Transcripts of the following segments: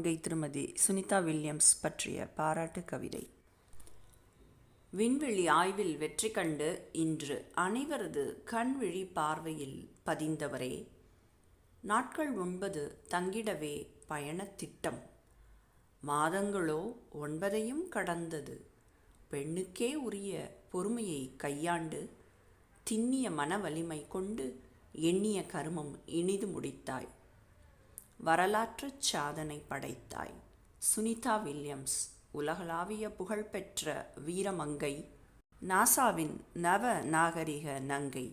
வீரமங்கை திருமதி சுனிதா வில்லியம்ஸ் பற்றிய பாராட்டு கவிதை. விண்வெளி ஆய்வில் வெற்றி கண்டு இன்று அனைவரது கண்விழி பார்வையில் பதிந்தவரே, நாட்கள் 9 தங்கிடவே பயணத் திட்டம். மாதங்களோ 9ஐயும் கடந்தது. பெண்ணுக்கே உரிய பொறுமையை கையாண்டு திண்ணிய மன வலிமை கொண்டு எண்ணிய கருமம் இனிது முடித்தாய். வரலாற்றுச் சாதனை படைத்தாய். சுனிதா வில்லியம்ஸ் உலகளாவிய புகழ்பெற்ற வீரமங்கை, நாசாவின் நவ நாகரிக நங்கை,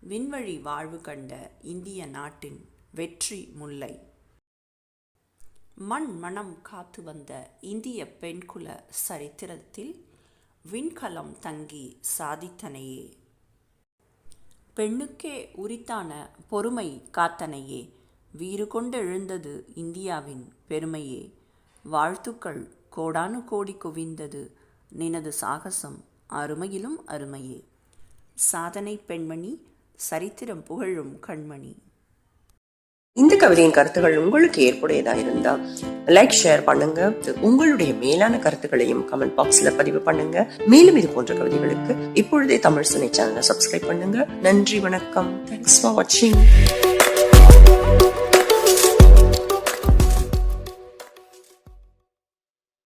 விண்வழி வாழ்வு கண்ட இந்திய நாட்டின் வெற்றி முல்லை. மணம் காத்து வந்த இந்திய பெண்குல சரித்திரத்தில் விண்கலம் தங்கி சாதித்தனையே. பெண்ணுக்கே உரித்தான பொறுமை காத்தனையே. வீறு கொண்டெழுந்தது இந்தியாவின் பெருமையே. வாழ்த்துக்கள் கோடானு கோடி குவிந்தது நினது சாகசம் அருமையிலும் அருமையே. சாதனை பெண்மணி, சரித்திரம் புகழும் கண்மணி. இந்த கவிதையின் கருத்துகள் உங்களுக்கு ஏற்புடையதா இருந்தா லைக், ஷேர் பண்ணுங்க. உங்களுடைய மேலான கருத்துக்களையும் கமெண்ட் பாக்ஸ்ல பதிவு பண்ணுங்க. மேலும் இது போன்ற கவிதைகளுக்கு இப்பொழுதே தமிழ் சுனை சேனலை சப்ஸ்கிரைப் பண்ணுங்க. நன்றி, வணக்கம். தேங்க்ஸ் ஃபார் வாட்சிங்.